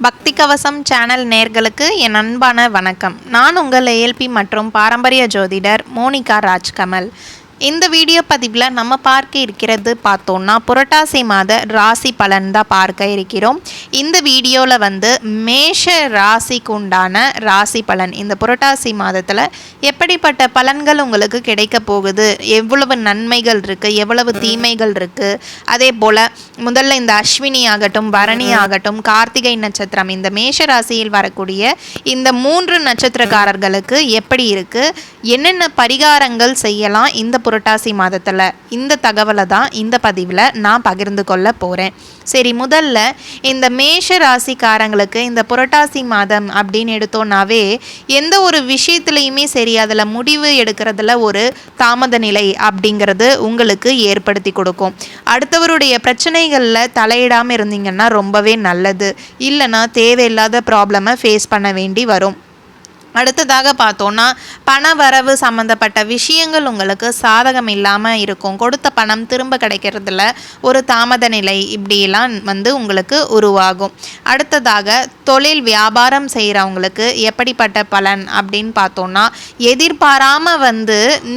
பக்தி கவசம் சேனல் நேர்களுக்கு என் அன்பான வணக்கம். நான் உங்கள் ஏஎல்பி மற்றும் பாரம்பரிய ஜோதிடர் மோனிகா ராஜ்கமல். இந்த வீடியோ பதிவில் நம்ம பார்க்க இருக்கிறது பார்த்தோன்னா புரட்டாசி மாத ராசி பலன் தான் பார்க்க இருக்கிறோம். இந்த வீடியோவில் மேஷ ராசிக்கு உண்டான ராசி பலன், இந்த புரட்டாசி மாதத்தில் எப்படிப்பட்ட பலன்கள் உங்களுக்கு கிடைக்க போகுது, எவ்வளவு நன்மைகள் இருக்குது, எவ்வளவு தீமைகள் இருக்குது, அதே போல் முதல்ல இந்த அஸ்வினி ஆகட்டும், பரணி ஆகட்டும், கார்த்திகை நட்சத்திரம், இந்த மேஷ ராசியில் வரக்கூடிய இந்த 3 நட்சத்திரக்காரர்களுக்கு எப்படி இருக்குது, என்னென்ன பரிகாரங்கள் செய்யலாம் இந்த புரட்டாசி மாதத்தில், இந்த தகவலை தான் இந்த பதிவில் நான் பகிர்ந்து கொள்ள போகிறேன். சரி, முதல்ல இந்த மேஷ ராசிக்காரங்களுக்கு இந்த புரட்டாசி மாதம் அப்படின்னு எடுத்தோன்னாவே எந்த ஒரு விஷயத்துலையுமே சரி, அதில் முடிவு எடுக்கிறதுல ஒரு தாமத நிலை அப்படிங்கிறது உங்களுக்கு ஏற்படுத்தி கொடுக்கும். அடுத்தவருடைய பிரச்சனைகளில் தலையிடாமல் இருந்தீங்கன்னா ரொம்பவே நல்லது. இல்லைன்னா தேவையில்லாத ப்ராப்ளமை ஃபேஸ் பண்ண வேண்டி வரும். அடுத்ததாக பார்த்தோன்னா பண வரவு சம்மந்தப்பட்ட விஷயங்கள் உங்களுக்கு சாதகம் இல்லாமல் இருக்கும். கொடுத்த பணம் திரும்ப கிடைக்கிறதுல ஒரு தாமத நிலை இப்படியெல்லாம் உங்களுக்கு உருவாகும். அடுத்ததாக தொழில் வியாபாரம் செய்கிறவங்களுக்கு எப்படிப்பட்ட பலன் அப்படின்னு பார்த்தோன்னா, எதிர்பாராமல்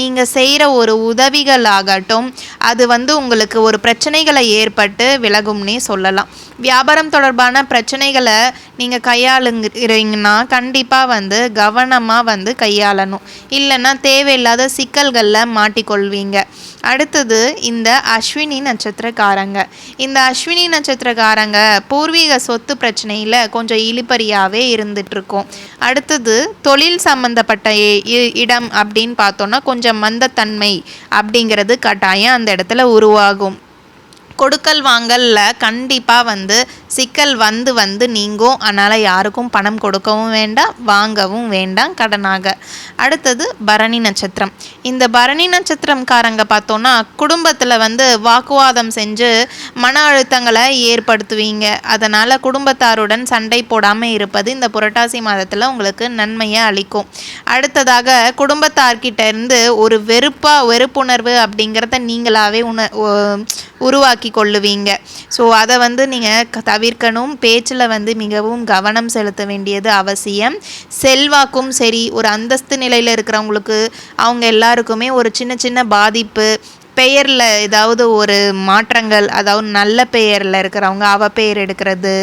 நீங்கள் செய்கிற ஒரு உதவிகள் ஆகட்டும், அது உங்களுக்கு ஒரு பிரச்சனைகளை ஏற்பட்டு விலகும்னே சொல்லலாம். வியாபாரம் தொடர்பான பிரச்சனைகளை நீங்கள் கையாளுங்கிறீங்கன்னா கண்டிப்பாக கவனமாக கையாளணும். இல்லைன்னா தேவையில்லாத சிக்கல்களில் மாட்டிக்கொள்வீங்க. அடுத்தது இந்த அஸ்வினி நட்சத்திரக்காரங்க. இந்த அஸ்வினி நட்சத்திரக்காரங்க பூர்வீக சொத்து பிரச்சனையில் கொஞ்சம் இழுபறியாகவே இருந்துகிட்ருக்கோம். அடுத்தது தொழில் சம்மந்தப்பட்ட இடம் அப்படின்னு பார்த்தோன்னா கொஞ்சம் மந்தத்தன்மை அப்படிங்கிறது கட்டாயம் அந்த இடத்துல உருவாகும். கொடுக்கல் வாங்கல்ல கண்டிப்பாக சிக்கல் நீங்கும். அதனால் யாருக்கும் பணம் கொடுக்கவும் வேண்டாம், வாங்கவும் வேண்டாம் கடனாக. அடுத்தது பரணி நட்சத்திரம். இந்த பரணி நட்சத்திரம்காரங்க பார்த்தோன்னா குடும்பத்தில் வாக்குவாதம் செஞ்சு மன அழுத்தங்களை ஏற்படுத்துவீங்க. அதனால் குடும்பத்தாருடன் சண்டை போடாமல் இருப்பது இந்த புரட்டாசி மாதத்தில் உங்களுக்கு நன்மையை அளிக்கும். அடுத்ததாக குடும்பத்தார்கிட்ட இருந்து ஒரு வெறுப்புணர்வு அப்படிங்கிறத நீங்களாகவே உருவாக்கி கொள்ளுவீங்க. ஸோ அதை நீங்கள் தவிர்க்கணும். பேச்சில் மிகவும் கவனம் செலுத்த வேண்டியது அவசியம். செல்வாக்கும் சரி, ஒரு அந்தஸ்து நிலையில் இருக்கிறவங்களுக்கு அவங்க எல்லாருக்குமே ஒரு சின்ன சின்ன பாதிப்பு, பெயரில் ஏதாவது ஒரு மாற்றங்கள், அதாவது நல்ல பெயரில் இருக்கிறவங்க அவ பெயர் எடுக்கிறது,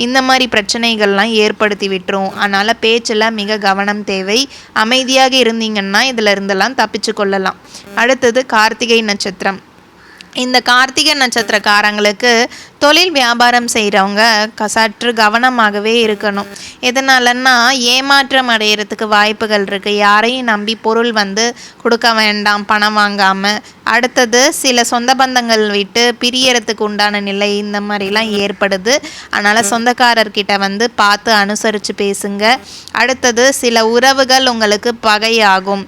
இந்த மாதிரி பிரச்சனைகள்லாம் ஏற்படுத்தி விட்டுரும். அதனால் பேச்சில் மிக கவனம் தேவை. அமைதியாக இருந்தீங்கன்னா இதில் இருந்தெல்லாம் தப்பிச்சு கொள்ளலாம். அடுத்தது கார்த்திகை நட்சத்திரம். இந்த கார்த்திகை நட்சத்திரக்காரங்களுக்கு தொழில் வியாபாரம் செய்கிறவங்க சற்று கவனமாகவே இருக்கணும். எதனாலன்னா ஏமாற்றம் அடைகிறதுக்கு வாய்ப்புகள் இருக்குது. யாரையும் நம்பி பொருள் கொடுக்க வேண்டாம் பணம் வாங்காமல். அடுத்தது சில சொந்த பந்தங்கள் விட்டு பிரியறதுக்கு உண்டான நிலை இந்த மாதிரிலாம் ஏற்படுது. அதனால் சொந்தக்காரர்கிட்ட பார்த்து அனுசரித்து பேசுங்க. அடுத்தது சில உறவுகள் உங்களுக்கு பகையாகும்.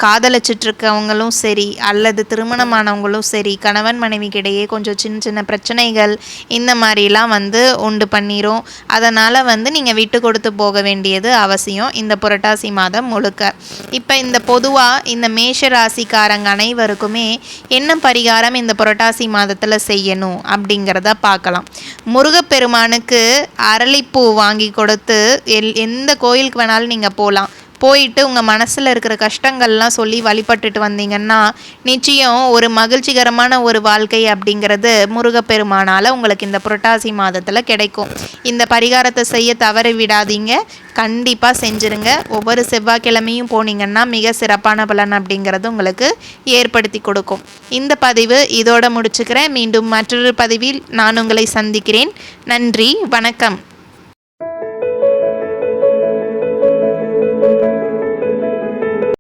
காதலிச்சிட்ருக்கவங்களும் சரி, அல்லது திருமணமானவங்களும் சரி, கணவன் மனைவிக்கிடையே கொஞ்சம் சின்ன சின்ன பிரச்சனைகள் இந்த மாதிரிலாம் உண்டு பண்ணிடும். அதனால் நீங்கள் விட்டு கொடுத்து போக வேண்டியது அவசியம் இந்த புரட்டாசி மாதம் முழுக்க. இப்போ இந்த பொதுவாக இந்த மேஷ ராசிக்காரங்க அனைவருக்குமே என்ன பரிகாரம் இந்த புரட்டாசி மாதத்தில் செய்யணும் அப்படிங்கிறத பார்க்கலாம். முருகப்பெருமானுக்கு அரளிப்பூ வாங்கி கொடுத்து எந்த கோயிலுக்கு வேணாலும் நீங்கள் போயிட்டு உங்கள் மனசில் இருக்கிற கஷ்டங்கள்லாம் சொல்லி வழிபட்டுட்டு வந்தீங்கன்னா நிச்சயம் ஒரு மகிழ்ச்சிகரமான ஒரு வாழ்க்கை அப்படிங்கிறது முருகப்பெருமானால் உங்களுக்கு இந்த புரட்டாசி மாதத்தில் கிடைக்கும். இந்த பரிகாரத்தை செய்ய தவற விடாதீங்க, கண்டிப்பாக செஞ்சுருங்க. ஒவ்வொரு செவ்வாய்க்கிழமையும் போனீங்கன்னா மிக சிறப்பான பலன் அப்படிங்கிறது உங்களுக்கு ஏற்படுத்தி கொடுக்கும். இந்த பதிவு இதோட முடிச்சுக்கிறேன். மீண்டும் மற்றொரு பதிவில் நான் உங்களை சந்திக்கிறேன். நன்றி, வணக்கம்.